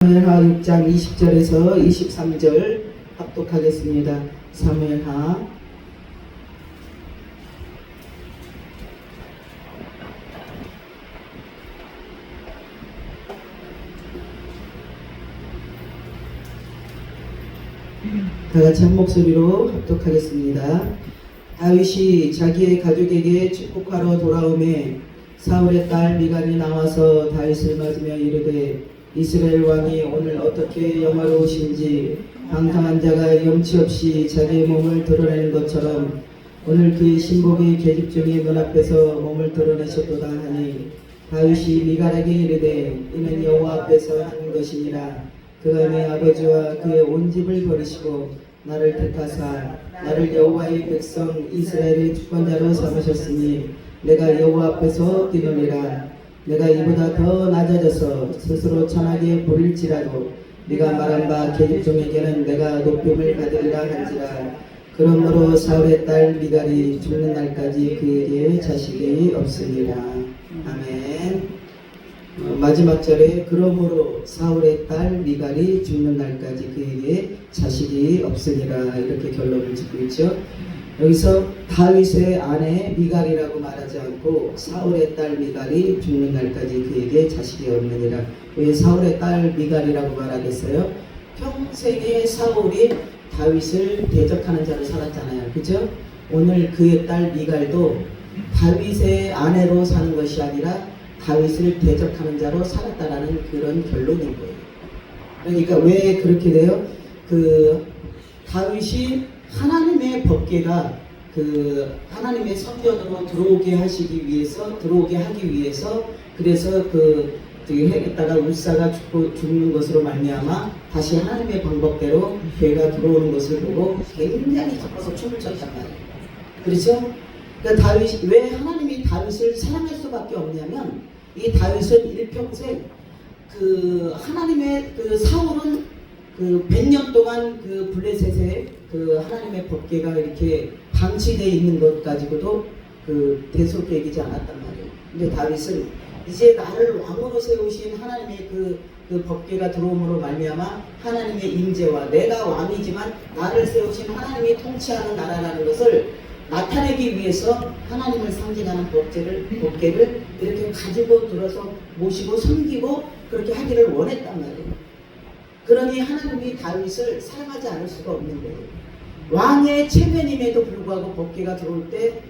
사무엘하 6장 20절에서 23절 합독하겠습니다. 사무엘하 다같이 한 목소리로 합독하겠습니다. 다윗이 자기의 가족에게 축복하러 돌아오매 사울의 딸 미갈이 나와서 다윗을 맞으며 이르되 이스라엘 왕이 오늘 어떻게 영화로우신지 방탕한 자가 염치 없이 자기의 몸을 드러내는 것처럼 오늘 그의 신복이 계집 중에 눈앞에서 몸을 드러내셨도다 하니 다윗이 미갈에게 이르되 이는 여호와 앞에서 한 것이니라. 그가 내 아버지와 그의 온 집을 버리시고 나를 택하사 나를 여호와의 백성 이스라엘의 주권자로 삼으셨으니 내가 여호와 앞에서 뛰노니라. 내가 이보다 더 낮아져서 스스로 천하게 보일지라도 네가 말한 바 계집종에게는 내가 높임을 받으리라 한지라. 그러므로 사울의 딸 미갈이 죽는 날까지 그에게 자식이 없으니라. 아멘. 마지막 절에 그러므로 사울의 딸 미갈이 죽는 날까지 그에게 자식이 없으니라 이렇게 결론을 짓고 있죠. 여기서 다윗의 아내 미갈이라고 말하지 않고 사울의 딸 미갈이 죽는 날까지 그에게 자식이 없느니라. 왜 사울의 딸 미갈이라고 말하겠어요? 평생에 사울이 다윗을 대적하는 자로 살았잖아요. 그죠? 오늘 그의 딸 미갈도 다윗의 아내로 사는 것이 아니라 다윗을 대적하는 자로 살았다라는 그런 결론인 거예요. 그러니까 왜 그렇게 돼요? 다윗이 하나님의 법궤가 하나님의 성전으로 들어오게 하기 위해서 그래서 해겠다가 울사가 죽는 것으로 말미암아 다시 하나님의 방법대로 궤가 들어오는 것을 보고 굉장히 기뻐서 춤을 췄단 말이에요. 그렇죠? 그러니까 왜 하나님이 다윗을 사랑할 수밖에 없냐면 이 다윗은 일평생 하나님의 사울은 100년 동안 블레셋에 하나님의 법궤가 이렇게 방치되어 있는 것 가지고도 대속되지 않았단 말이에요. 근데 다윗은 이제 나를 왕으로 세우신 하나님의 법궤가 들어옴으로 말미암아 하나님의 임재와 내가 왕이지만 나를 세우신 하나님이 통치하는 나라라는 것을 나타내기 위해서 하나님을 상징하는 법궤를 이렇게 가지고 들어서 모시고 섬기고 그렇게 하기를 원했단 말이에요. 그러니 하나님이 다윗을 사랑하지 않을 수가 없는 거예요. 왕의 체면임에도 불구하고 법궤가 들어올 때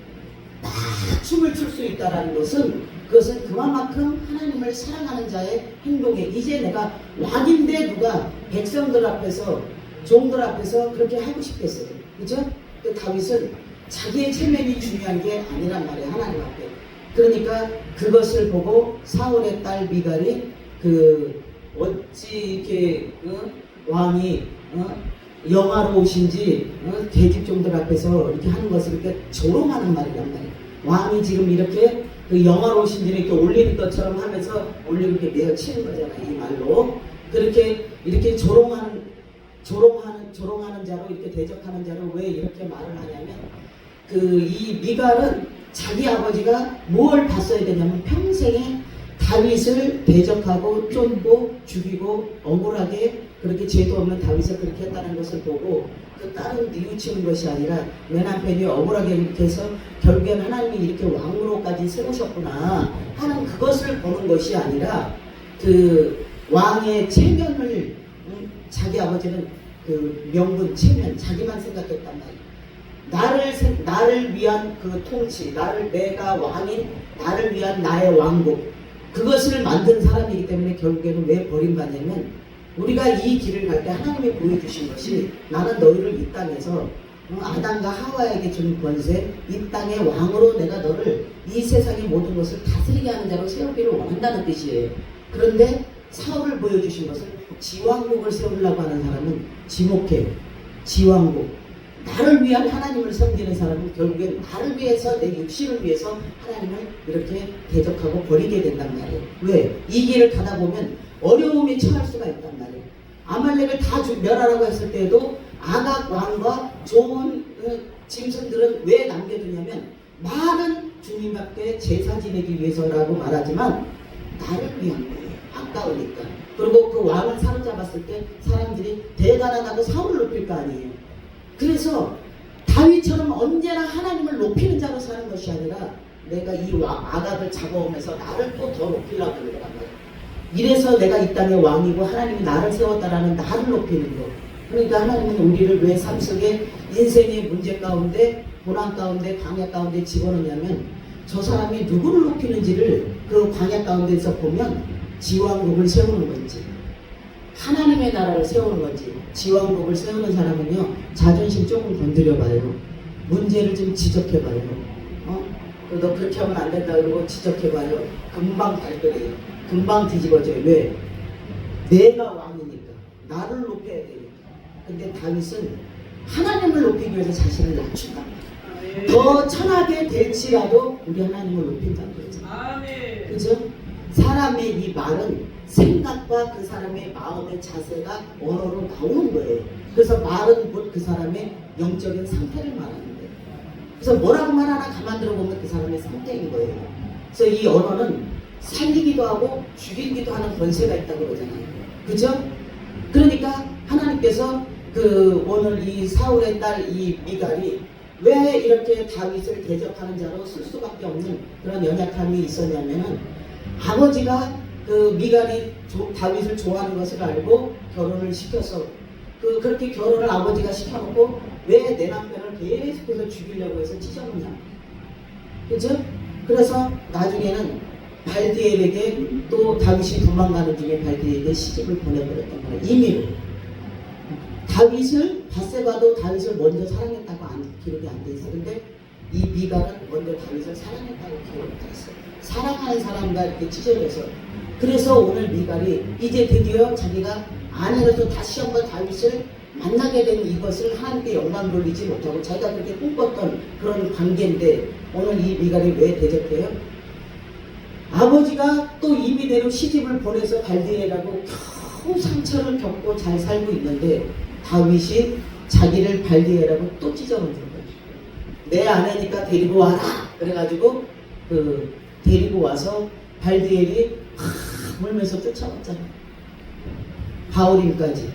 딱 춤을 출 수 있다는 것은 그것은 그만큼 하나님을 사랑하는 자의 행동에 이제 내가 왕인데 누가 백성들 앞에서 종들 앞에서 그렇게 하고 싶겠어요. 그죠? 다윗은 자기의 체면이 중요한 게 아니란 말이에요. 하나님 앞에. 그러니까 그것을 보고 사울의 딸 미갈이 어찌 이렇게 왕이 영화로우신지 계집종들 앞에서 이렇게 하는 것을 이렇게 조롱하는 말이란 말이에요. 왕이 지금 이렇게 영화로우신지를 이렇게 올리는 것처럼 하면서 올리고 이렇게 내어치는 거잖아요. 이 말로 그렇게 이렇게 조롱하는 자로 이렇게 대적하는 자로 왜 이렇게 말을 하냐면 이 미갈은 자기 아버지가 뭘 봤어야 되냐면 평생에 다윗을 대적하고 쫓고 죽이고 억울하게 그렇게 죄도 없는 다윗을 그렇게 했다는 것을 보고 딸은 뉘우치는 것이 아니라 내 남편이 억울하게 이렇게 해서 결국엔 하나님이 이렇게 왕으로까지 세우셨구나 하는 그것을 보는 것이 아니라 왕의 체면을 자기 아버지는 명분 체면 자기만 생각했단 말이에요. 나를 위한 통치 내가 왕인 나를 위한 나의 왕국 그것을 만든 사람이기 때문에 결국에는 왜 버림받냐면 우리가 이 길을 갈 때 하나님이 보여주신 것이 나는 너희를 이 땅에서 아담과 하와에게 준 권세 이 땅의 왕으로 내가 너를 이 세상의 모든 것을 다스리게 하는 자로 세우기를 원한다는 뜻이에요. 그런데 사울을 보여주신 것은 지왕국을 세우려고 하는 사람은 지목해 지왕국 나를 위한 하나님을 섬기는 사람은 결국엔 나를 위해서 내 육신을 위해서 하나님을 이렇게 대적하고 버리게 된단 말이에요. 왜? 이 길을 가다 보면 어려움에 처할 수가 있단 말이에요. 아말렉을 다 멸하라고 했을 때에도 아각 왕과 좋은 짐승들은 왜 남겨두냐면 많은 주님 앞에 제사 지내기 위해서라고 말하지만 나를 위한 거예요. 아까우니까 그리고 그 왕을 사로잡았을 때 사람들이 대단하다고 사울을 높일 거 아니에요. 그래서 다윗처럼 언제나 하나님을 높이는 자로 사는 것이 아니라 내가 이 아각을 잡아오면서 나를 또 더 높이려고 그러더란 말이에요. 이래서 내가 이 땅의 왕이고 하나님이 나를 세웠다라는 나를 높이는 거. 그러니까 하나님은 우리를 왜 삶 속에 인생의 문제 가운데 고난 가운데 광야 가운데 집어넣냐면 저 사람이 누구를 높이는지를 그 광야 가운데서 보면 지왕국을 세우는 건지 하나님의 나라를 세우는 건지. 지왕국을 세우는 사람은요 자존심 조금 건드려봐요. 문제를 좀 지적해봐요. 너 그렇게 하면 안 된다 그러고 지적해봐요. 금방 발끈해요. 금방 뒤집어져요. 왜? 내가 왕이니까 나를 높여야 되니까. 근데 다윗은 하나님을 높이기 위해서 자신을 낮춘다. 더 천하게 될지라도 우리 하나님을 높인다는 거죠. 그죠? 사람의 이 말은 생각과 그 사람의 마음의 자세가 언어로 나오는 거예요. 그래서 말은 곧 그 사람의 영적인 상태를 말하는 거예요. 그래서 뭐라고 말하나 가만 들어보면 그 사람의 상태인 거예요. 그래서 이 언어는 살리기도 하고 죽이기도 하는 권세가 있다고 그러잖아요. 그죠? 그러니까 하나님께서 그 오늘 이 사울의 딸 이 미갈이 왜 이렇게 다윗을 대적하는 자로 쓸 수밖에 없는 그런 연약함이 있었냐면은 아버지가 그 미갈이 다윗을 좋아하는 것을 알고 결혼을 시켜서 그렇게 결혼을 아버지가 시켜놓고 왜 내 남편을 계속해서 죽이려고 해서 찢어놓냐. 그죠? 그래서 나중에는 발디엘에게 또 다윗이 도망가는 중에 발디엘에게 시집을 보내버렸던 거예요. 임의로. 다윗을 바세바도 다윗을 먼저 사랑했다고 기록이 안 돼 있어요. 근데 이 미갈은 먼저 다윗을 사랑했다고 기록이 돼 있어요. 사랑하는 사람과 이렇게 찢어져서. 그래서 오늘 미갈이 이제 드디어 자기가 아내로서 다시 한번 다윗을 만나게 된 이것을 하나님께 영광 돌리지 못하고 자기가 그렇게 꿈꿨던 그런 관계인데 오늘 이 미갈이 왜 대적해요? 아버지가 또 임의대로 시집을 보내서 발디엘하고 겨우 상처를 겪고 잘 살고 있는데 다윗이 자기를 발디엘하고 또 찢어놓는 거예요. 내 아내니까 데리고 와라. 그래가지고 데리고 와서 발디엘이 물면서 쫓아왔잖아. 바울임까지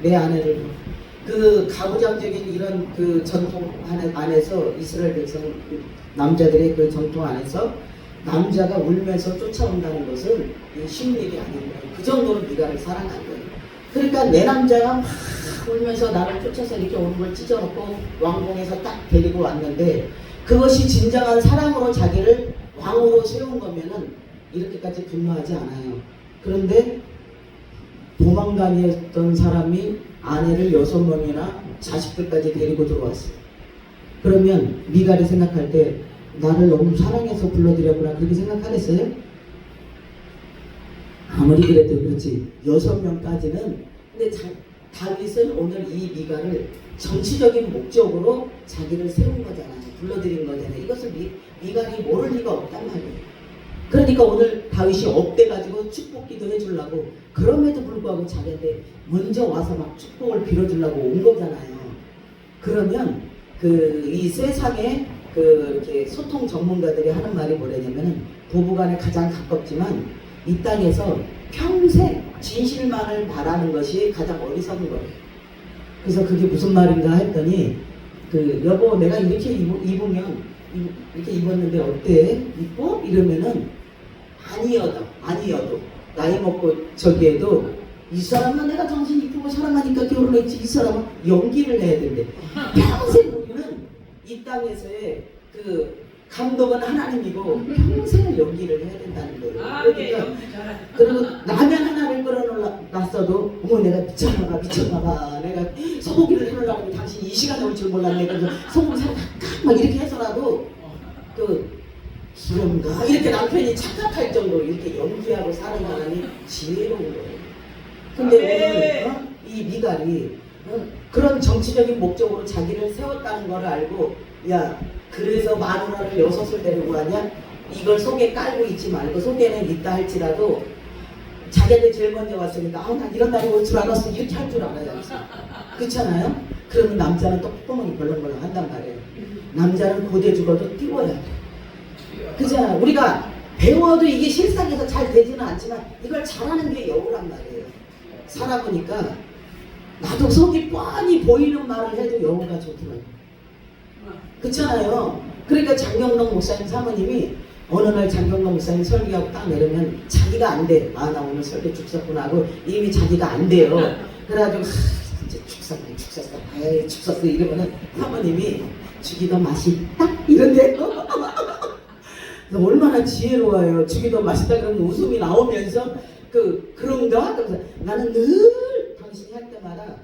내 아내를 그 가부장적인 이런 그 전통 안에서 이스라엘 백성 남자들의 그 전통 안에서 남자가 울면서 쫓아온다는 것은 쉬운 일이 아닌 거예요. 그 정도로 미갈을 사랑한 거예요. 그러니까 내 남자가 막 울면서 나를 쫓아서 이렇게 오는 걸 찢어놓고 왕궁에서 딱 데리고 왔는데 그것이 진정한 사랑으로 자기를 왕으로 세운 거면은 이렇게까지 분노하지 않아요. 그런데 도망다녔던 사람이 아내를 6명이나 자식들까지 데리고 들어왔어요. 그러면 미갈이 생각할 때 나를 너무 사랑해서 불러들였구나 그렇게 생각하겠어요? 아무리 그래도 그렇지 6명까지는. 근데 다윗은 오늘 이 미갈을 정치적인 목적으로 자기를 세운 거잖아요. 불러들인 거잖아요. 이것을 미갈이 모를 리가 없단 말이에요. 그러니까 오늘 다윗이 업돼가지고 축복기도 해주려고 그럼에도 불구하고 자기한테 먼저 와서 막 축복을 빌어주려고 온 거잖아요. 그러면 이 세상에 이렇게 소통 전문가들이 하는 말이 뭐냐면은 부부간에 가장 가깝지만 이 땅에서 평생 진실만을 바라는 것이 가장 어리석은 거예요. 그래서 그게 무슨 말인가 했더니 여보 내가 이렇게 입으면 이렇게 입었는데 어때? 이뻐? 이러면은 아니어도 나이 먹고 저기에도 이 사람은 내가 정신 이쁘고 사랑하니까 결혼했지 이 사람은 연기를 해야 된대. 평생 우리는 이 땅에서의 감독은 하나님이고 평생을 연기를 해야 된다는 거예요. 그러니까 그리고 라면 하나를 끓여놨어도 어머 내가 미쳤나봐 내가 소고기를 해놓으려고 하면 당신이 이 시간에 올 줄 몰랐네. 그래서 소고기 사러 막 이렇게 해서라도 그런가 이렇게 남편이 착각할 정도로 이렇게 연기하고 사는 사람이 지혜로운 거예요. 근데 오늘 이 미갈이 그런 정치적인 목적으로 자기를 세웠다는 걸 알고 야 그래서 마누라를 6을 데리고 가냐? 이걸 속에 깔고 있지 말고 속에는 있다 할지라도 자기한테 제일 먼저 왔으니까 난 이런 날이 올 줄 알았어 이렇게 할 줄 알아요. 그렇잖아요? 그러면 남자는 또 콧구멍이 벌렁벌렁 한단 말이에요. 남자는 고대 죽어도 띄워야 돼. 그잖아요. 우리가 배워도 이게 실상에서 잘 되지는 않지만 이걸 잘하는 게 여우란 말이에요. 살아보니까 나도 속이 뻔히 보이는 말을 해도 여우가 좋더라고요. 그렇잖아요. 그러니까 장경동 목사님 사모님이 어느 날 장경동 목사님 설교하고 딱 내려면 자기가 안 돼. 아, 나 오늘 설교 죽었구나 하고 이미 자기가 안 돼요. 그래가지고 이제 죽었어. 아이 죽었어 이러면은 사모님이 죽이더 맛있다 이런데요. 얼마나 지혜로워요. 죽이더 맛있다 그러면 웃음이 나오면서 그런가? 그래서 나는 늘 당신이 할 때마다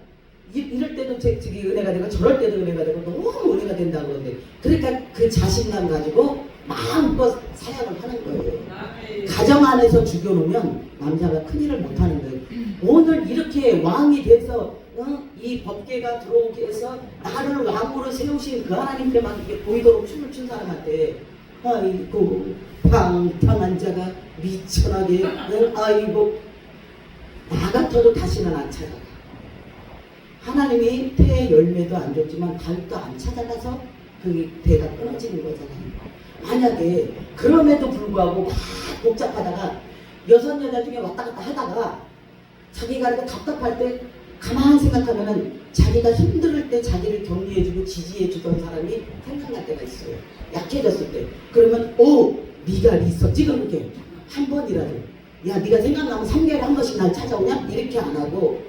이럴 때도 저기 은혜가 되고 저럴 때도 은혜가 되고 너무 은혜가 된다고 그러는데 그러니까 그 자신감 가지고 마음껏 사역을 하는 거예요. 가정 안에서 죽여놓으면 남자가 큰일을 못하는 거예요. 오늘 이렇게 왕이 돼서 이 법계가 들어오게 해서 나를 왕으로 세우신 그 하나님께만 이렇게 보이도록 춤을 춘 사람한테 아이고 방탕한 자가 미천하게 아이고 나 같아도 다시는 안 찾아가. 하나님이 태의 열매도 안 줬지만 달도 안 찾아가서 그 대가 끊어지는 거잖아요. 만약에 그럼에도 불구하고 막 복잡하다가 6 여자 중에 왔다 갔다 하다가 자기가 이렇게 답답할 때 가만히 생각하면은 자기가 힘들 때 자기를 격려해주고 지지해주던 사람이 생각날 때가 있어요. 약해졌을 때. 그러면 네가 있어 찍어놓게 한 번이라도 야 네가 생각나면 3개월에 한 번씩 날 찾아오냐? 이렇게 안 하고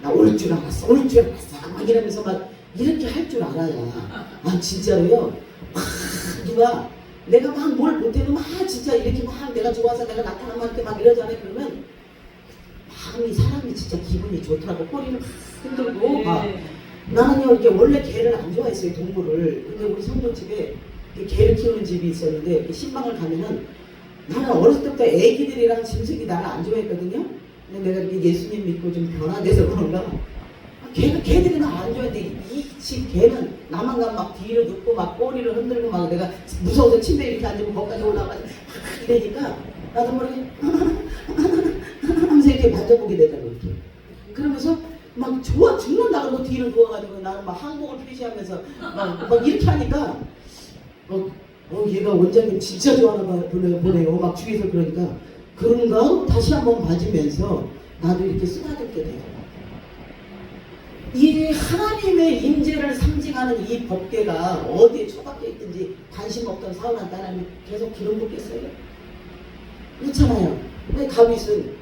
나 올 줄 알았어 막 이러면서 막 이렇게 할 줄 알아야 진짜로요. 막 누가 내가 막 뭘 못해도 막 진짜 이렇게 막 내가 좋아서 내가 나타나면 이렇게 막 이러잖아요. 그러면 마음이 사람이 진짜 기분이 좋더라고. 꼬리를 막 흔들고 막 나는요 이게 원래 개를 안 좋아했어요. 동물을. 근데 우리 성도집에 개를 키우는 집이 있었는데 신방을 가면은 나는 어렸을 때부터 애기들이랑 짐승이 나를 안 좋아했거든요. 근데 내가 이렇게 예수님 믿고 좀 변화돼서 그런가 개들이 나 안 좋아했는데 이 집 개는 나만 가면 막 뒤로 눕고 막 꼬리를 흔들고 막 내가 무서워서 침대에 이렇게 앉으면 거기까지 올라가서 이러니까 나도 모르게 하면서 이렇게 만져보게 되더라고요. 그러면서 막 좋아 죽는다 그러고 뒤로 누워가지고 나는 막 항복을 표시하면서 막 이렇게 하니까 얘가 원장님 진짜 좋아하나 보네요. 막 주위에서 그러니까 그런가? 다시 한번 봐주면서 나도 이렇게 쓰다듬게 돼요. 이 하나님의 임재를 상징하는 이 법궤가 어디에 처박혀 있든지 관심 없던 사울한테 하나님이 계속 기름 붓겠어요? 그렇잖아요. 근데 다윗은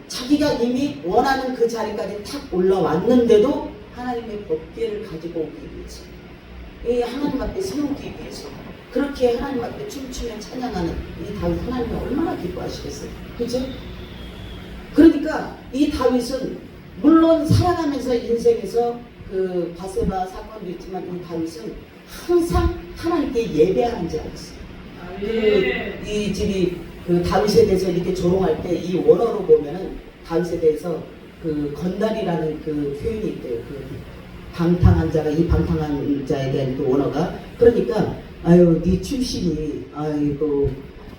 자기가 이미 원하는 그 자리까지 탁 올라왔는데도 하나님의 법궤를 가지고 오기 위해서 이 하나님 앞에 세우기 위해서 그렇게 하나님 앞에 춤추며 찬양하는 이 다윗 하나님이 얼마나 기뻐하시겠어요. 그렇죠? 그러니까 이 다윗은 물론 살아가면서 인생에서 그 바세바 사건도 있지만 이 다윗은 항상 하나님께 예배하는 자였어요. 이 집이 그 다윗에 대해서 이렇게 조롱할 때 이 원어로 보면은 다윗에 대해서 그 건달이라는 그 표현이 있대요. 그 방탕한 자가 이 방탕한 자에 대한 그 원어가 그러니까 아유 네 출신이 아이고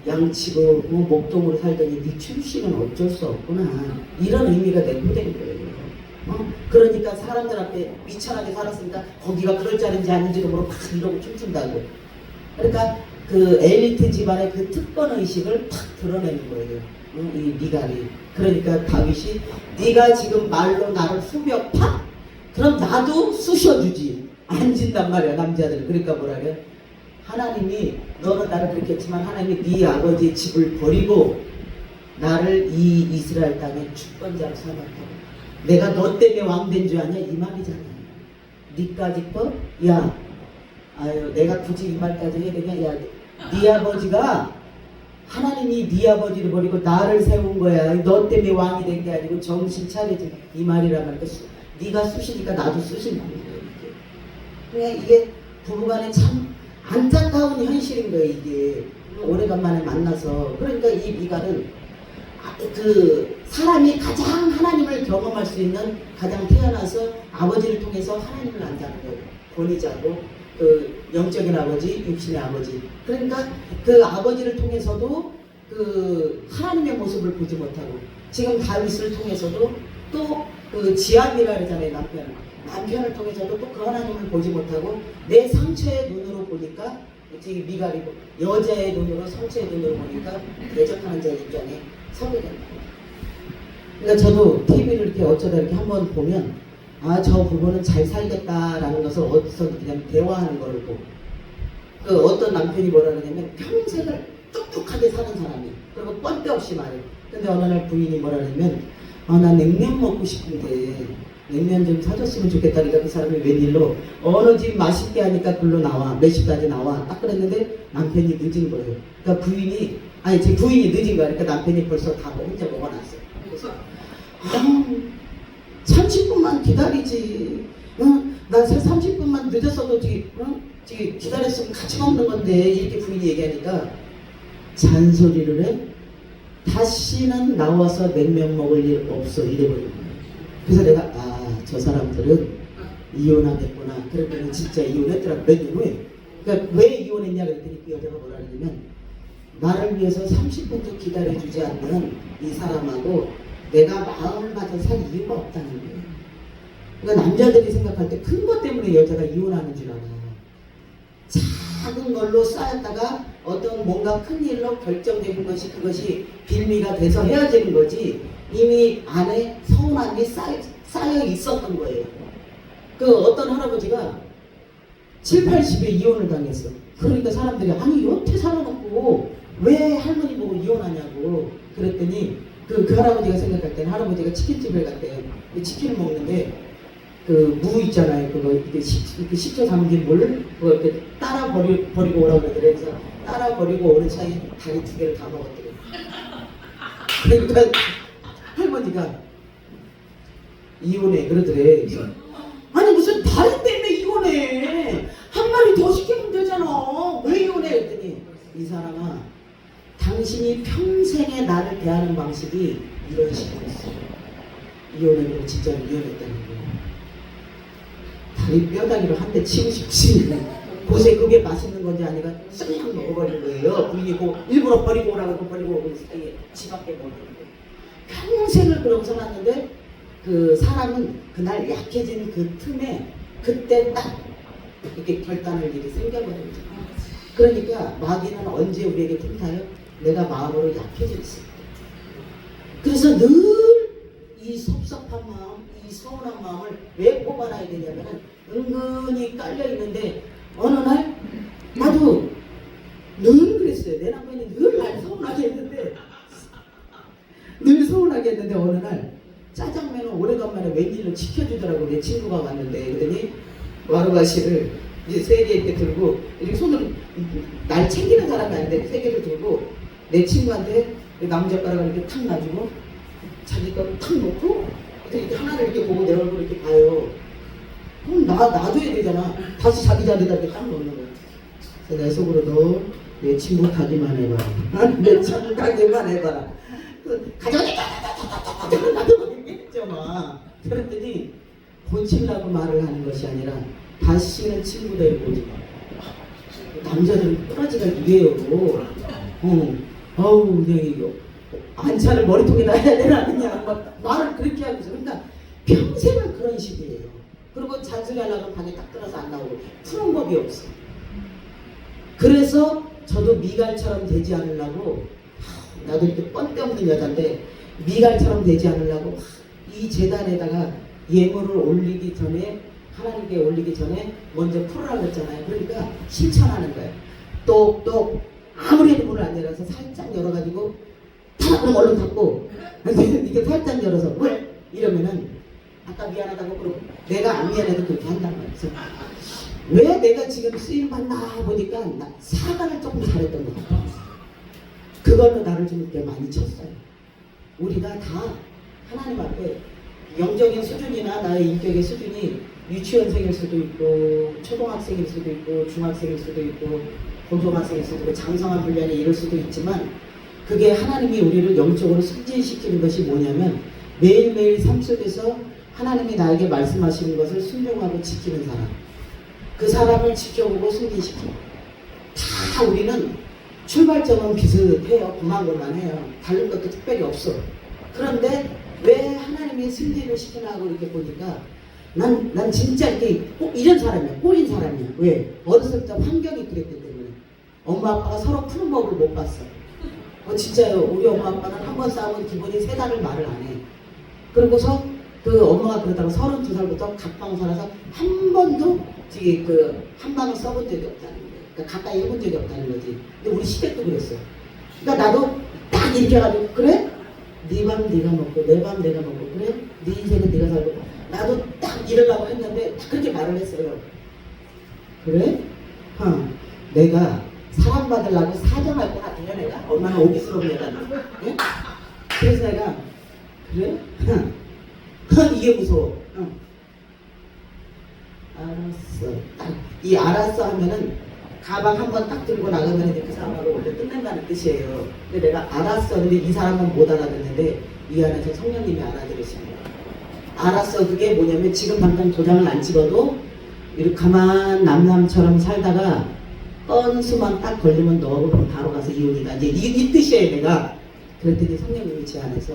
양치고 목동으로 살더니 네 출신은 어쩔 수 없구나 이런 의미가 내포된 거예요. 그러니까 사람들 앞에 미천하게 살았으니까 거기가 그럴 자리인지 아닌지도 모르고 막 이러고 춤춘다고. 그러니까 그 엘리트 집안의 그 특권 의식을 탁 드러내는 거예요. 이 미갈이. 그러니까 다윗이 네가 지금 말로 나를 후벼 파? 그럼 나도 쑤셔주지. 안 진단 말이야 남자들은. 그러니까 뭐라 그래? 하나님이 너는 나를 그렇게 했지만 하나님이 네 아버지의 집을 버리고 나를 이 이스라엘 땅에 주권자로 삼았다. 내가 너 때문에 왕 된 줄 아냐? 이 말이잖아. 니까지 거? 야, 아유, 내가 굳이 이 말까지 해야 되냐? 야, 네 아버지가 하나님이 네 아버지를 버리고 나를 세운 거야. 너 때문에 왕이 된 게 아니고 정신 차리지. 이 말이란 말이야. 네가 쑤시니까 나도 쑤신다. 그냥 이게 부부간에 참 안타까운 현실인 거예요. 이게 오래간만에 만나서. 그러니까 이 미갈은 그 사람이 가장 하나님을 경험할 수 있는 가장 태어나서 아버지를 통해서 하나님을 안다는 거예요. 권위자고 그 영적인 아버지, 육신의 아버지. 그러니까 그 아버지를 통해서도 그 하나님의 모습을 보지 못하고 지금 다윗을 통해서도 또 그 지압이라 그러잖아요. 남편을 통해서도 또 그 하나님을 보지 못하고 내 상처의 눈으로 보니까 이 미갈이고 여자의 눈으로 성체의 눈으로 보니까 대적하는 자의 입장에 서게 된다. 그러니까 저도 TV를 이렇게 어쩌다 이렇게 한번 보면 아, 저 부부는 잘 살겠다라는 것을 어디서 그냥 대화하는 거를 보고 그 어떤 남편이 뭐라 그러냐면 평생을 똑똑하게 사는 사람이 그리고 뻔데 없이 말해. 근데 어느 날 부인이 뭐라 그러냐면 아, 나 냉면 먹고 싶은데 냉면 좀 사줬으면 좋겠다. 그러니까 그 사람이 웬일로 어느 집 맛있게 하니까 글로 나와 몇 시까지 나와 딱 그랬는데 남편이 늦은 거예요. 그러니까 부인이 아니 제 부인이 늦은 거야. 그러니까 남편이 벌써 다 혼자 먹어놨어요. 그래서 아 30분만 기다리지. 응? 나 30분만 늦었어도 기다렸으면 같이 먹는 건데 이렇게 부인이 얘기하니까 잔소리를 해. 다시는 나와서 냉면 먹을 일 없어 이래버린 거예요. 그래서 내가 아 저 사람들은 이혼하겠구나. 그랬더니 진짜 이혼했더라고 몇 년 후에. 그러니까 왜 이혼했냐 그랬더니 그 여자가 뭐라 그러냐면 나를 위해서 30분도 기다려주지 않는 이 사람하고 내가 마음을 맞아 살 이유가 없다는 거예요. 그러니까 남자들이 생각할 때 큰 것 때문에 여자가 이혼하는 줄 알아. 작은 걸로 쌓였다가 어떤 뭔가 큰 일로 결정되는 것이 그것이 빌미가 돼서 헤어지는 거지 이미 안에 서운함이 쌓여 있었던 거예요. 그 어떤 할아버지가 7, 80에 이혼을 당했어. 그러니까 사람들이 아니 여태 살아놓고 왜 할머니 보고 이혼하냐고 그랬더니 그 할아버지가 생각할 때는 할아버지가 치킨집을 갔대요. 치킨을 먹는데 그 무 있잖아요. 그거 이렇게 식초 담긴 물 그거 이렇게 따라 버리고 오라고 그러더래. 그래서 따라 버리고 오는 사이에 다리 2개를 다 먹었더래. 그러니까 할머니가 이혼해 그러더래. 그래서 아니 무슨 다리 때문에 이혼해? 한 마리 더 시키면 되잖아. 왜 이혼해? 그랬더니 이 사람아 당신이 평생에 나를 대하는 방식이 이런 식이었어. 이혼해도 진짜로 이혼했다는 거야. 다리 뼈다귀로 한 대 치고 싶지. 고세 그게 맛있는 건지 아니가 쓱 먹어버린 거예요. 부인이고 일부러 버리고 오라고 버리고 오고 사이에 집 앞에 먹는 거예요. 평생을 그러고 살았는데 그 사람은 그날 약해진 그 틈에 그때 딱 이렇게 결단할 일이 생겨버린 거죠. 그러니까 마귀는 언제 우리에게 틈타요? 내가 마음으로 약해질 수 있다. 그래서 늘 이 섭섭한 마음, 이 서운한 마음을 왜 뽑아놔야 되냐면 은근히 깔려 있는데 어느 날 나도 늘 그랬어요. 내 남편이 늘 날 서운하게 했는데 어느 날 짜장면을 오래간만에 웬일로 지켜주더라고. 내 친구가 왔는데 그러더니 와르가시를 이제 3개 이렇게 들고 이렇게 손으로 날 챙기는 사람이 아닌데 3개를 들고 내 친구한테 나무젓가락을 이렇게 탁 놔주고 자기 거를 탁 놓고 이렇게 하나를 이렇게 보고 내 얼굴을 이렇게 봐요. 그럼 놔둬야 되잖아. 다시 자기 자리에다 이렇게 딱 놓는 거야. 그래서 내 속으로 너 내 친구 가기만 해봐라. 내 친구 가기만 해봐라. 가져가자 나도 얘기했죠 막. 그랬더니 고치려고 말을 하는 것이 아니라 다시는 친구 데리고 오지 마. 남자들은 꼬라지가 이래요. 어우 그냥 이거 안차를 머리통에다 해야 되나 그냥 막 말을 그렇게 하고 있어. 그러니까 평생을 그런 식이에요. 그리고 잔소리 하려고 방에 딱 들어서 안 나오고 푸는 법이 없어. 그래서 저도 미갈처럼 되지 않으려고 나도 이렇게 뻔데 없는 여잔데 미갈처럼 되지 않으려고 이 재단에다가 예물을 올리기 전에 하나님께 올리기 전에 먼저 풀으라고 했잖아요. 그러니까 실천하는 거예요. 똑똑 아무리 해도 문을 안 열어서 살짝 열어가지고 다 그럼 얼른 닫고 이렇게 살짝 열어서 왜? 이러면은 아까 미안하다고 그러고 내가 안 미안해도 그렇게 한단 말이죠. 왜 내가 지금 쓰임받나 보니까 사과를 조금 잘했던 것 같아요. 그걸로 나를 좀 이렇게 많이 쳤어요. 우리가 다 하나님 앞에 영적인 수준이나 나의 인격의 수준이 유치원생일 수도 있고 초등학생일 수도 있고 중학생일 수도 있고 고등학생일 수도 있고 장성한 분량에 이럴 수도 있지만 그게 하나님이 우리를 영적으로 승진시키는 것이 뭐냐면 매일매일 삶 속에서 하나님이 나에게 말씀하시는 것을 순종하고 지키는 사람, 그 사람을 지켜보고 승진시키고 다 우리는 출발점은 비슷해요. 고만고만해요. 다른 것도 특별히 없어. 그런데 왜 하나님의 승진을 시키나 하고 이렇게 보니까 난 진짜 이렇게 꼭 이런 사람이야. 꼴린 사람이야. 왜? 어렸을 때 환경이 그랬기 때문에. 엄마 아빠가 서로 푸는 법을 못 봤어. 진짜요. 우리 엄마 아빠는 한 번 싸우면 기본이 3달을 말을 안 해. 그러고서 그 엄마가 그러다가 32살부터 각방 살아서 한 번도 한 방을 써본 적이 없다는 거예요. 그러니까 가까이 해본 적이 없다는 거지. 근데 우리 시댁도 그랬어. 그러니까 나도 딱 이렇게 해가지고 그래? 네 밥 네가 먹고 내 밥 내가 먹고 그래? 네 인생은 네가 살고 나도 딱 이러려고 했는데 딱 그렇게 말을 했어요. 그래? 내가 사랑받으려고 사정할 것 같아요 내가? 얼마나 오기스러운 애가 예? 그래서 내가 그래? 이게 무서워. 알았어. 이 알았어 하면은 가방 한 번 딱 들고 나가면 이제 그 사람하고 원래 끝낸다는 뜻이에요. 근데 내가 알았어. 근데 이 사람은 못 알아듣는데 이 안에서 성령님이 알아들으시는 거예요. 알았어. 그게 뭐냐면 지금 당장 도장을 안 찍어도 이렇게 가만 남남처럼 살다가 건수만 딱 걸리면 너하고 바로 가서 이혼이다. 이제 이 뜻이에요 내가. 그랬더니 성령님이 제 안에서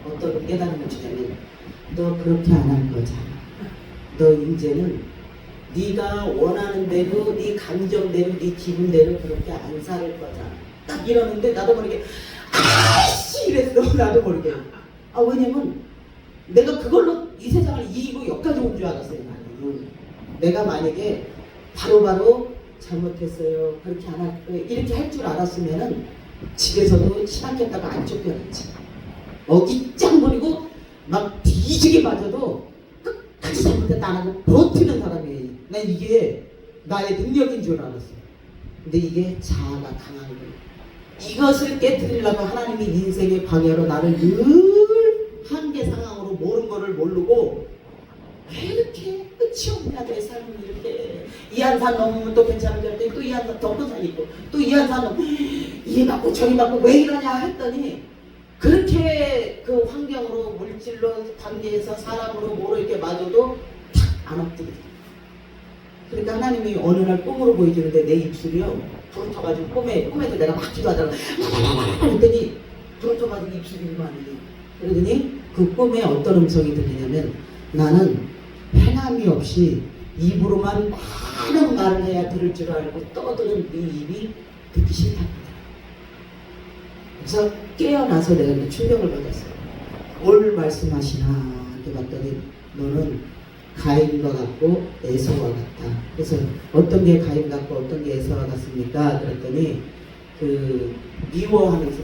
어떤 깨달음을 주냐면 너 그렇게 안 할 거잖아. 너 이제는 네가 원하는 대로 네 감정대로 네 기분대로 그렇게 안 살 거잖아. 딱 이러는데 나도 모르게 아이씨 이랬어. 나도 모르게. 왜냐면 내가 그걸로 이 세상을 이기고 여기까지 온 줄 알았어요. 나는. 내가 만약에 바로바로 잘못했어요. 그렇게 안 할 거예요. 이렇게 할 줄 알았으면은 집에서도 신앙했다가 안 쫓겨났지. 어깃장 부리고 막 뒤지게 맞아도 끝까지 잘못했다 안 하고 버티는 사람이에요. 난 이게 나의 능력인 줄 알았어. 근데 이게 자아가 강한 거예요. 이것을 깨뜨리려고 하나님이 인생의 방해로 나를 늘 한계 상황으로 모른 거를 모르고 왜 이렇게 끝이 없냐 내 삶은 이렇게 이 한 산 넘으면 또 괜찮은 줄 알았더니 또 이 한 산 더 큰 산 있고 또 이 한 산 넘으면 이 맞고 저기 맞고 왜 이러냐 했더니 그렇게 그 환경으로 물질로 관계에서 사람으로 뭐로 이렇게 맞아도 탁 안 엎드리죠. 그러니까 하나님이 어느 날 꿈으로 보여주는데 내 입술이요 부르터가지고 꿈에도 내가 막 기도하다가 그랬더니 부르터가지고 입술이 이만해. 그러더니 그 꿈에 어떤 음성이 들리냐면 나는 행함이 없이 입으로만 많은 말을 해야 들을 줄 알고 떠드는 네 입이 듣기 싫답니다. 그래서 깨어나서 내가 충격을 받았어요. 뭘 말씀하시나 이렇게 봤더니 너는 가인과 같고 에서와 같다. 그래서 어떤 게 가인 같고 어떤 게 에서와 같습니까? 그랬더니 그 미워하면서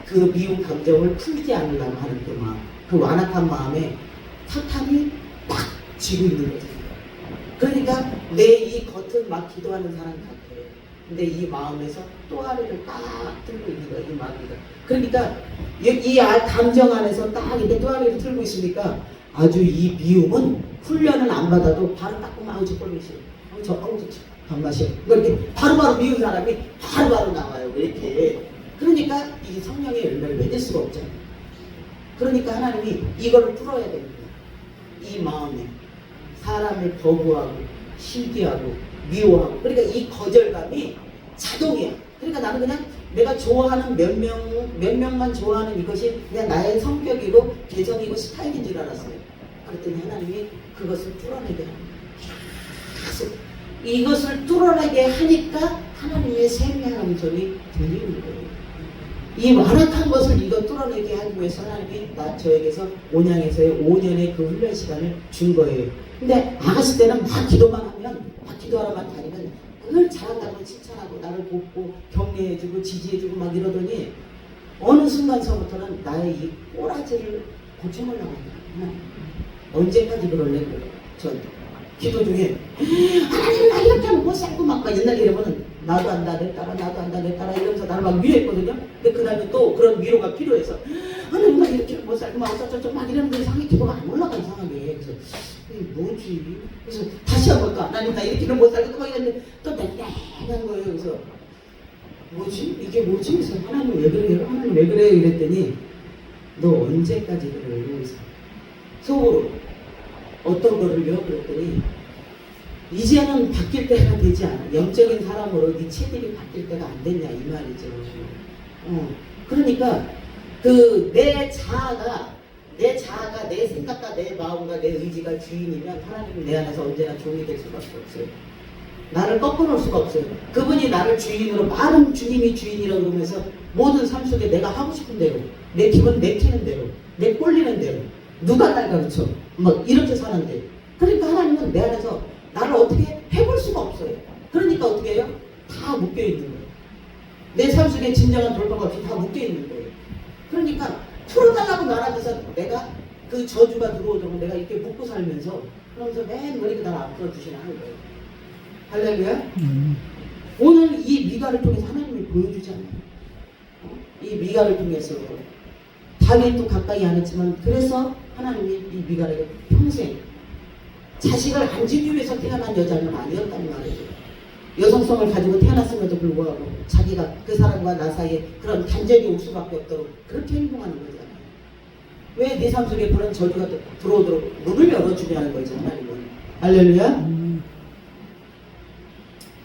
그 미운 감정을 풀지 않으려고 하는 그 마음, 그 완악한 마음에 사탄이 딱 쥐고 있는 거죠. 그러니까 내 이 겉은 막 기도하는 사람 같아요. 근데 이 마음에서 또아리를 딱 들고 있는 거예요. 이 마음이가. 그러니까 이 감정 안에서 딱 이렇게 또아리를 들고 있으니까 아주 이 미움은 훈련을 안 받아도 바로 딱 보면 저 꼴리 싫어. 저 밥맛이야. 이렇게 바로바로 미운 사람이 바로바로 나와요. 이렇게. 그러니까 이 성령의 열매를 맺을 수가 없잖아요. 그러니까 하나님이 이거를 풀어야 됩니다. 이 마음에 사람을 거부하고 시기하고 미워하고 그러니까 이 거절감이 자동이야. 그러니까 나는 그냥 내가 좋아하는 몇 명만 좋아하는 이것이 그냥 나의 성격이고 개성이고 스타일인 줄 알았어요. 그랬더니 하나님이 그것을 뚫어내게 합니다. 계속 이것을 뚫어내게 하니까 하나님의 생명한 음성이 들리는 거예요. 이 완악한 것을 이거 뚫어내게 하기 위해서 하나님이 저에게서 온양에서의 5년의 그 훈련 시간을 준 거예요. 근데 아가씨 때는 막 기도만 하면 막 기도하러만 다니면 늘 잘한다고 칭찬하고 나를 돕고 격려해주고 지지해주고 막 이러더니 어느 순간서부터는 나의 이 꼬라지를 고쳐보려고 합니다. 언제까지 그럴래? 전 기도 중에 하나님 나 이렇게 하면 못 살고 막 옛날 이러면은 나도 안다 내 딸아 나도 안다 내 딸아 이러면서 나를 막 위로했거든요. 근데 그 다음에 또 그런 위로가 필요해서 하나님 나 이렇게 못 살고 막 어쩌저쩌 막 이러는데 이상하게 기도가 안 올라가 이상하게. 그래서 이게 뭐지? 그래서 다시 한번 또 하나님 나 이렇게는 못 살고 또 막 이랬는데 또 냉랭한 거예요. 그래서 뭐지? 이게 뭐지? 그래서 하나님 왜 그래요? 하나님 왜 그래요? 이랬더니 너 언제까지 그래요? 그래서 속으로 어떤 거를요? 그랬더니 이제는 바뀔 때가 되지 않아. 영적인 사람으로 네 체질이 바뀔 때가 안 됐냐 이 말이죠. 그러니까 그 내 자아가 내 생각과 내 마음과 내 의지가 주인이면 하나님은 내 안에서 언제나 종이 될 수밖에 없어요. 나를 꺾어놓을 수가 없어요. 그분이 나를 주인으로, 많은 주님이 주인이라고 그러면서 모든 삶 속에 내가 하고 싶은 대로, 내 기분 내키는 대로, 내 꼴리는 대로, 누가 날 가르쳐, 뭐 이렇게 사는데, 그러니까 하나님은 내 안에서 나를 어떻게 해볼 수가 없어요. 그러니까 어떻게 해요? 다 묶여있는 거예요. 내 삶 속에 진정한 돌파가 없이 다 묶여있는 거예요. 그러니까 풀어달라고 말하면서 내가 그 저주가 들어오도록 내가 이렇게 묶고 살면서, 그러면서 맨 머리가 나를 안 풀어주시는 거예요. 할렐루야? 오늘 이 미가를 통해서 하나님이 보여주잖아요. 이 미가를 통해서 다윗도 가까이 안 했지만, 그래서 하나님이 이 미가에게 평생 자식을 안 주기 위해서 태어난 여자는 아니었단 말이에요. 여성성을 가지고 태어났음에도 불구하고 자기가 그 사람과 나 사이에 그런 단절이 올 수밖에 없도록 그렇게 행동하는 거잖아요. 왜 네 삶 속에 그런 저주가 들어오도록 문을 열어주게 하는 거죠, 하나님은. 할렐루야?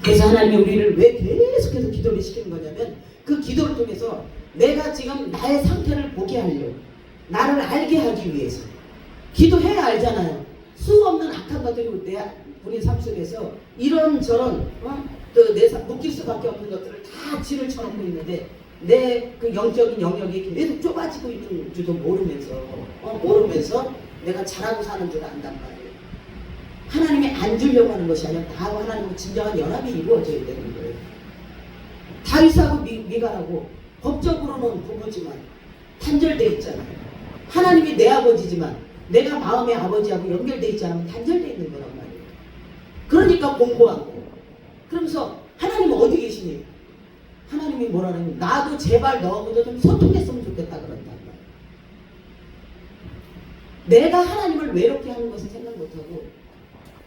그래서 하나님이 우리를 왜 계속해서 기도를 시키는 거냐면, 그 기도를 통해서 내가 지금 나의 상태를 보게 하려고, 나를 알게 하기 위해서. 기도해야 알잖아요. 수없는 악한 것들이 우리 삶 속에서 이런저런 내 묶일 수밖에 없는 것들을 다 진을 쳐놓고 있는데, 내 그 영적인 영역이 계속 좁아지고 있는 줄도 모르면서 내가 잘하고 사는 줄 안단 말이에요. 하나님이 안 주려고 하는 것이 아니라 나하고 하나님과 진정한 연합이 이루어져야 되는 거예요. 다윗하고 미가하고 법적으로는 부부지만 단절되어 있잖아요. 하나님이 내 아버지지만 내가 마음의 아버지하고 연결되어 있지 않으면 단절되어 있는 거란 말이에요. 그러니까 공부하고, 그러면서 하나님은 어디 계시니? 하나님이 뭐라는, 나도 제발 너하고도 좀 소통했으면 좋겠다 그런단 말이에요. 내가 하나님을 외롭게 하는 것을 생각 못하고,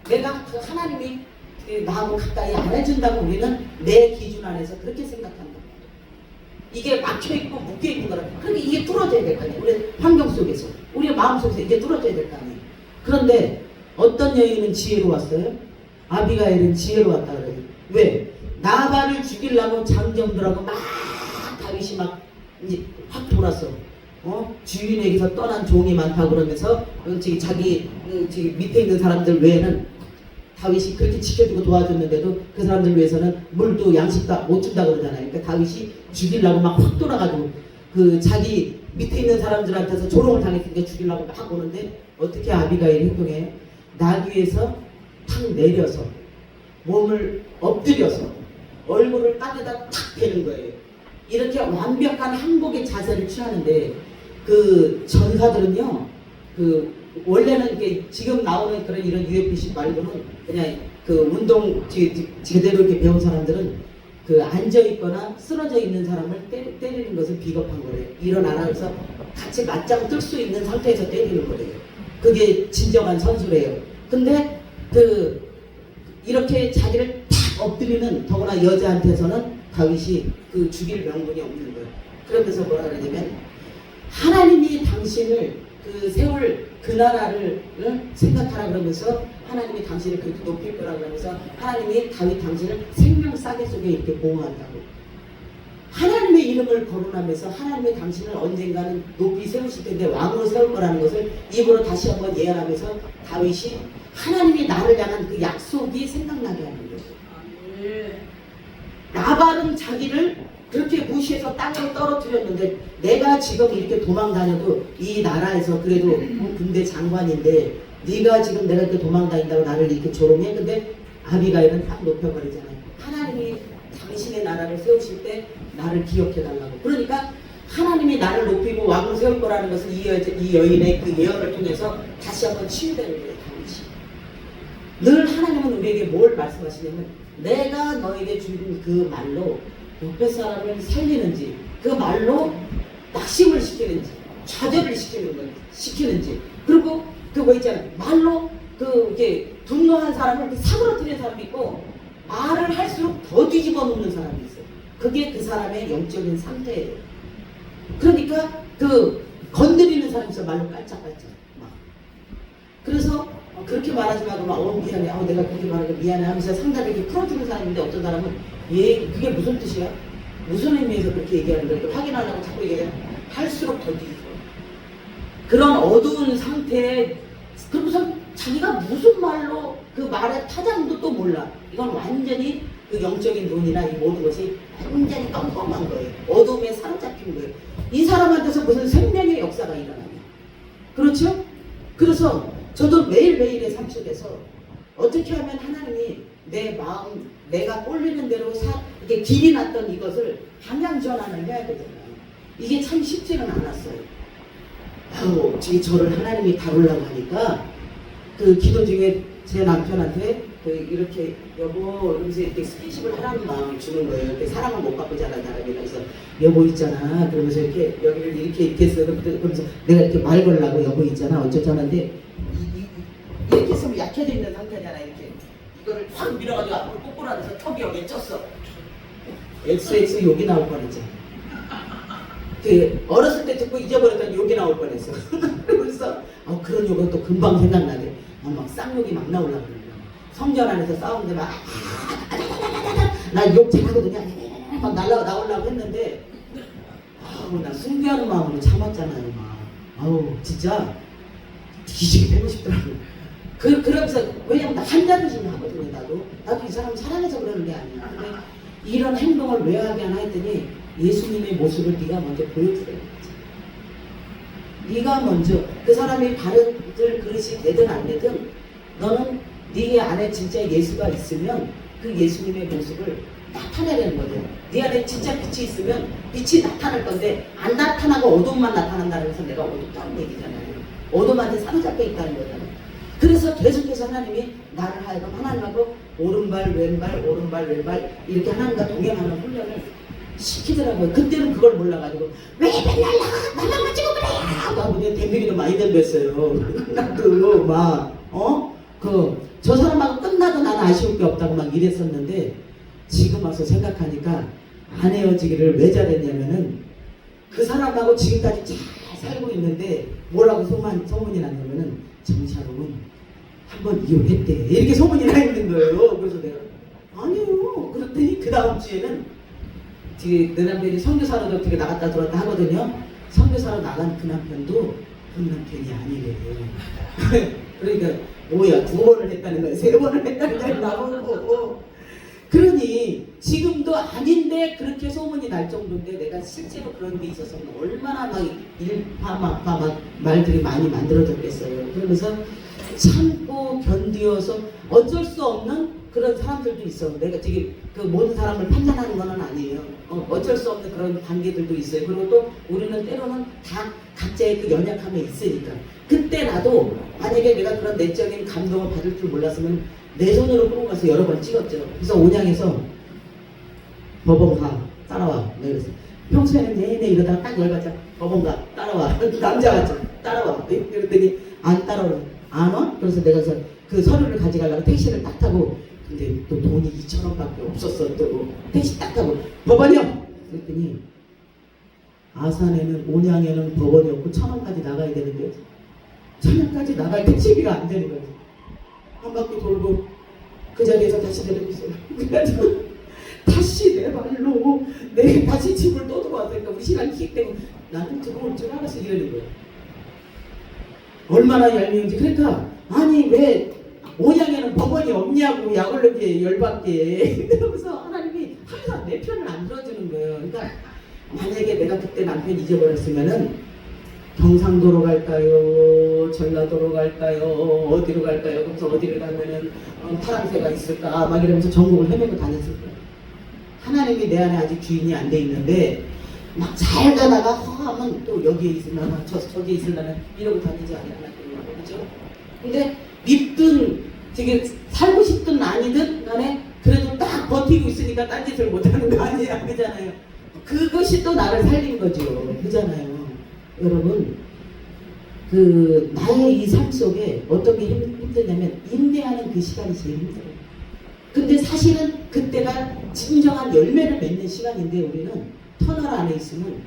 내가 그 하나님이 나하고 가까이 안 해준다고 우리는 내 기준 안에서 그렇게 생각한단 말이에요. 이게 막혀있고 묶여있는 거라. 그러니까 이게 뚫어져야 될 거 아니에요. 우리 환경 속에서, 우리 마음 속에서 이게 뚫어져야 될 거 아니에요. 그런데 어떤 여인은 지혜로 왔어요? 아비가일은 지혜로 왔다 그래요. 왜? 나발을 죽이려고 장정들하고 막 다윗이 막 이제 확 돌았어. 주인에게서 떠난 종이 많다 그러면서 자기 밑에 있는 사람들 외에는 다윗이 그렇게 지켜주고 도와줬는데도 그 사람들 위해서는 물도 양식도 못 준다 그러잖아요. 그러니까 다윗이 죽이려고 막 확 돌아가지고 그 자기 밑에 있는 사람들한테서 조롱을 당했으니까 죽이려고 막 오는데, 어떻게 아비가일이 행동해? 나귀에서 탁 내려서 몸을 엎드려서 얼굴을 땅에다 탁 대는 거예요. 이렇게 완벽한 항복의 자세를 취하는데, 그 전사들은요, 그 원래는 이게 지금 나오는 그런 이런 UFC 말고는 그냥 그 운동 제대로 이렇게 배운 사람들은 그 앉아 있거나 쓰러져 있는 사람을 때리는 것은 비겁한 거래요. 일어나서 같이 맞짱 뜰 수 있는 상태에서 때리는 거래요. 그게 진정한 선수래요. 근데 그 이렇게 자기를 탁 엎드리는, 더구나 여자한테서는 다윗이 그 죽일 명분이 없는 거예요. 그러면서 뭐라 그러냐면, 하나님이 당신을 그 세울 그 나라를 생각하라 그러면서 하나님이 당신을 그렇게 높일 거라 그러면서 하나님이 다윗 당신을 생명 싸개 속에 이렇게 보호한다고. 하나님의 이름을 거론하면서 하나님의 당신을 언젠가는 높이 세우실 텐데 왕으로 세울 거라는 것을 입으로 다시 한번 예언하면서 다윗이 하나님이 나를 향한 그 약속이 생각나게 하는 거예요. 나발은 자기를 그렇게 무시해서 땅에 떨어뜨렸는데, 내가 지금 이렇게 도망다녀도 이 나라에서 그래도 군대 장관인데 네가 지금 내가 이렇게 도망다닌다고 나를 이렇게 조롱해? 근데 아비가일은 딱 높여버리잖아요. 하나님이 당신의 나라를 세우실 때 나를 기억해달라고. 그러니까 하나님이 나를 높이고 왕을 세울 거라는 것을 이 여인의 그 예언을 통해서 다시 한번 치유되는 거예요. 늘 하나님은 우리에게 뭘 말씀하시냐면, 내가 너에게 준 그 말로 옆에 사람을 살리는지, 그 말로 낙심을 시키는지, 좌절을 시키는지, 그리고 그 뭐 있잖아요. 말로 이렇게 분노한 사람을 이렇게 사그러뜨리는 사람이 있고, 말을 할수록 더 뒤집어 놓는 사람이 있어요. 그게 그 사람의 영적인 상태예요. 그러니까 그 건드리는 사람이 있어, 말로 깔짝깔짝 막. 그래서 그렇게 말하지 말고 막 미안해, 내가 그렇게 말하니까 미안해 하면서 상대를 이렇게 풀어주는 사람인데, 어떤 사람은 그게 무슨 뜻이야? 무슨 의미에서 그렇게 얘기하는 거야? 확인하려고 자꾸 얘기해. 할수록 더 뒤집어. 그런 어두운 상태에, 그러고서 자기가 무슨 말로 그 말의 타장도 또 몰라. 이건 완전히 그 영적인 눈이나 이 모든 것이 완전히 깜깜한 거예요. 어둠에 사로잡힌 거예요. 이 사람한테서 무슨 생명의 역사가 일어나요. 그렇죠? 그래서 저도 매일매일의 삶 속에서 어떻게 하면 하나님이 내 마음, 내가 꼴리는 대로 이렇게 길이 났던 이것을 방향 전환을 해야 되잖아요. 이게 참 쉽지는 않았어요. 아우, 저를 하나님이 다루려고 하니까 그 기도 중에 제 남편한테 이렇게 여보 이러면서 이렇게 스킨십을 하라는 마음을 주는 거예요. 이렇게 사랑을 못 바꾸잖아 사람이. 그래서 여보 있잖아 그러면서 이렇게 여기를 이렇게 했어. 그러면서 내가 이렇게 말 걸라고 여보 있잖아 어쩌자 하는데 이렇게 했으면 약해져 있는 상태잖아. 이렇게 이거를 확 밀어가지고 앞으로 꼬꾸라져서 턱이 여기에 쪘어. XX 욕이 나올 뻔했죠. 그 어렸을 때 듣고 잊어버렸던 욕이 나올 뻔했어. 그러면서 그런 욕은 또 금방 생각나네. 막 쌍욕이 막 나오려고 그러는 거야. 성전 안에서 싸우는데 막 나 욕 잘하거든요. 막 나오려고 했는데 나 숭배하는 마음으로 참았잖아요. 막 진짜 뒤지게 되고 싶더라고. 그러면서 왜냐면 나 한자르심을 하거든요. 나도 이 사람 사랑해서 그러는 게 아니야. 근데 이런 행동을 왜 하게 하나 했더니 예수님의 모습을 네가 먼저 보여주래. 네가 먼저 그 사람이 바른 그릇이 되든 안 되든 너는 네 안에 진짜 예수가 있으면 그 예수님의 모습을 나타내려는 거죠. 네 안에 진짜 빛이 있으면 빛이 나타날 건데 안 나타나고 어둠만 나타난다는 것은 내가 어둡다는 얘기잖아요. 어둠한테 사로잡혀 있다는 거잖아요. 그래서 계속해서 하나님이 나를 하여금 하나님하고 오른발 왼발 오른발 왼발 이렇게 하나님과 동행하는 훈련을 시키더라고요. 그때는 그걸 몰라가지고 왜 맨날 나만 가지고 그래 하고 내 댐비기도 많이 댐겼어요. 나도 저 사람하고 끝나도 나는 아쉬울 게 없다고 막 이랬었는데 지금 와서 생각하니까 안 헤어지기를 왜 잘했냐면은 그 사람하고 지금까지 잘 살고 있는데 뭐라고 소문이 났냐면은 정샤롬은 한번 이혼했대 이렇게 소문이 나 있는 거예요. 그래서 내가 아니요 그랬더니 그 다음 주에는 내 남편이 선교사로도 어떻게 나갔다 들어왔다 하거든요. 선교사로 나간 그 남편도 그 남편이 아니래요. 그러니까 뭐야 2번을 했다는 거야 3번을 했다는 거야 나보고. 그러니 지금도 아닌데 그렇게 소문이 날 정도인데 내가 실제로 그런 게 있었으면 얼마나 막 일파만파 막 말들이 많이 만들어졌겠어요. 그러면서 참고 견디어서 어쩔 수 없는 그런 사람들도 있어. 내가 지금 그 모든 사람을 판단하는 건 아니에요. 어쩔 수 없는 그런 관계들도 있어요. 그리고 또 우리는 때로는 다 각자의 그 연약함이 있으니까. 그때 나도 만약에 내가 그런 내적인 감동을 받을 줄 몰랐으면 내 손으로 끌고 가서 여러 번 찍었죠. 그래서 온양에서 법원 가 따라와. 그래서 평소에는 내내 이러다가 딱 열받자 법원 가 따라와. 남자 같죠. 따라와. 그랬더니 안 따라와. 안 와? 그래서 내가 그 서류를 가져가려고 택시를 딱 타고 근데 또 돈이 2,000원밖에 없었어. 또 택시 딱 타고 법원이요. 그랬더니 아산에는 온양에는 법원이 없고 1,000원까지 나가야 되는데 1,000원까지 나갈 택시비가 안 되는 거예요. 한 바퀴 돌고 그 자리에서 다시 내려오세요. 그래가지고 다시 내 발로 다시 집을 또 들어왔으니까 우리 신랑이 킥대고 나는 들어올 줄 알아서 이러는 거예요. 얼마나 얄미운지. 그러니까 아니 왜 온양에는 법원이 없냐고 약올르게 열받게. 그러면서 하나님이 항상 내 편을 안 들어주는 거예요. 그러니까 만약에 내가 그때 남편 잊어버렸으면은 경상도로 갈까요? 전라도로 갈까요? 어디로 갈까요? 그래서 어디를 가면은 파랑새가 있을까? 막 이러면서 전국을 헤매고 다녔을 거예요. 하나님이 내 안에 아직 주인이 안 돼 있는데 막 잘 가다가 하면 또 여기에 있으려나 저기에 있으려나 이러고 다니지 않았거든요. 그렇죠? 근데 밉든 되게 살고 싶든 아니든 간에 그래도 딱 버티고 있으니까 딴짓을 못하는 거 아니야. 그잖아요. 그것이 또 나를 살린 거죠. 그잖아요. 여러분 그 나의 이 삶 속에 어떤 게 힘드냐면 인내하는 그 시간이 제일 힘들어요. 근데 사실은 그때가 진정한 열매를 맺는 시간인데 우리는 터널 안에 있으면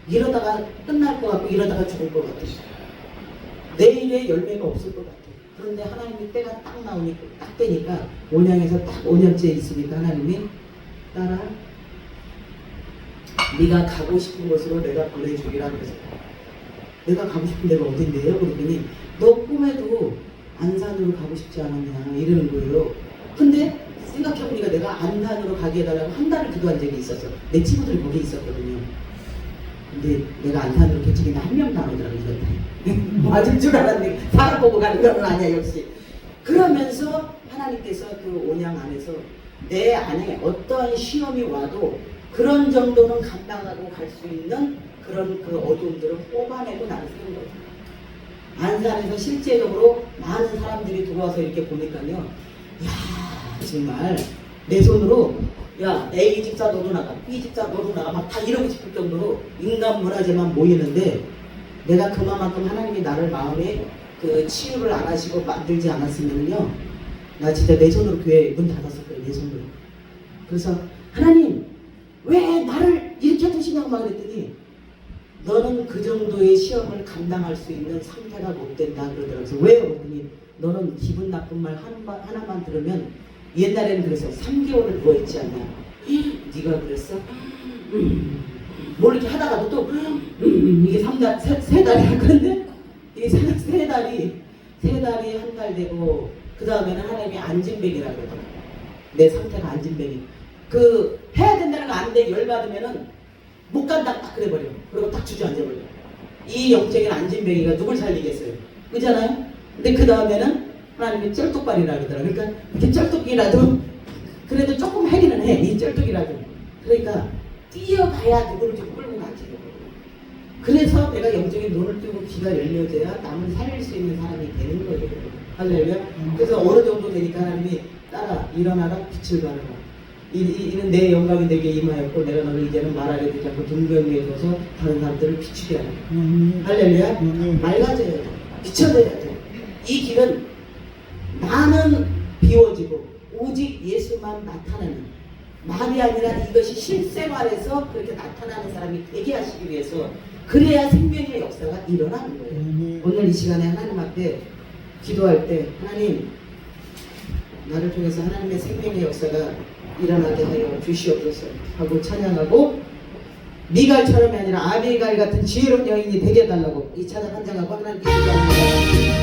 이러다가 끝날 것 같고 이러다가 죽을 것 같아요. 내일의 열매가 없을 것 같아요. 그런데 하나님이 때가 딱 나오니까 딱 되니까 온양에서 딱 5년째 있으니까 하나님이 따라 네가 가고 싶은 곳으로 내가 보내주기라 그래서 내가 가고 싶은 데가 어딘데요? 그러더니 너 꿈에도 안산으로 가고 싶지 않았냐 이러는 거예요. 근데 생각해보니까 내가 안산으로 가게 해달라고 한 달을 기도한 적이 있었어. 내 친구들이 거기 있었거든요. 근데 내가 안산으로 개척이나 한 명도 안 오더라고 이것들이. 맞을 줄 알았는데 사람 보고 가는 건 아니야 역시. 그러면서 하나님께서 그 온양 안에서 내 안에 어떠한 시험이 와도 그런 정도는 감당하고 갈 수 있는 그런 그 어려움들을 뽑아내고 나를 세운 거예요. 안산에서 실제적으로 많은 사람들이 들어와서 이렇게 보니까요. 야 정말 내 손으로 야 A 집사 너도 나가 B 집사 너도 나가 막 다 이러고 싶을 정도로 인간 문화재만 모이는데 내가 그만큼 하나님이 나를 마음에 그 치유를 안 하시고 만들지 않았으면요 나 진짜 내 손으로 교회 문 닫았을 거예요. 내 손으로. 그래서 하나님 왜 나를 이렇게 두시냐고 막 그랬더니 너는 그 정도의 시험을 감당할 수 있는 상태가 못 된다 그러더라고요. 그래서 왜요? 그랬더니 너는 기분 나쁜 말 하나만 들으면 옛날에는 그래서 3개월을 누워있지 않냐. 네가 그랬어? 뭘 이렇게 하다가도 또 이게 3달, 3달이야. 그런데 이게 세 달이 한 달 되고 그 다음에는 하나님이 안진뱅이라고 그러더라고요. 내 상태가 안진뱅이. 그 해야 된다는 거 아는데 열받으면은 못 간다 딱 그래버려. 그리고 딱 주저앉아버려. 이 영적인 안진뱅이가 누굴 살리겠어요? 그잖아요? 근데 그 다음에는 하나님이 쩔뚝발이라 그러더라고요. 그러니까 이렇게 쩔뚝이라도 그래도 조금 하기는 해. 이 쩔뚝이라도. 그러니까 뛰어가야 누구를 좀 끌고 가지. 그래서 내가 영적인 눈을 뜨고 귀가 열려져야 남을 살릴 수 있는 사람이 되는 거예요. 할렐루야. 그래서 어느 정도 되니까 하나님이 따라 일어나라 빛을 발하라. 이는 내 영광이 내게 임하였고 내가 너를 이제는 말하게 되지 않고 등병 위에 둬서 다른 사람들을 비추게 하라. 할렐루야. 맑아져야 돼. 비춰져야 돼. 이 길은 나는 비워지고 오직 예수만 나타내는 말이 아니라 이것이 실생활에서 그렇게 나타나는 사람이 되게 하시기 위해서 그래야 생명의 역사가 일어나는 거예요. 오늘 이 시간에 하나님 앞에 기도할 때 하나님 나를 통해서 하나님의 생명의 역사가 일어나게 하여 주시옵소서 하고 찬양하고 미갈처럼이 아니라 아비갈 같은 지혜로운 여인이 되게 해달라고 이 찬양 한 장하고 하나님께 기도합니다.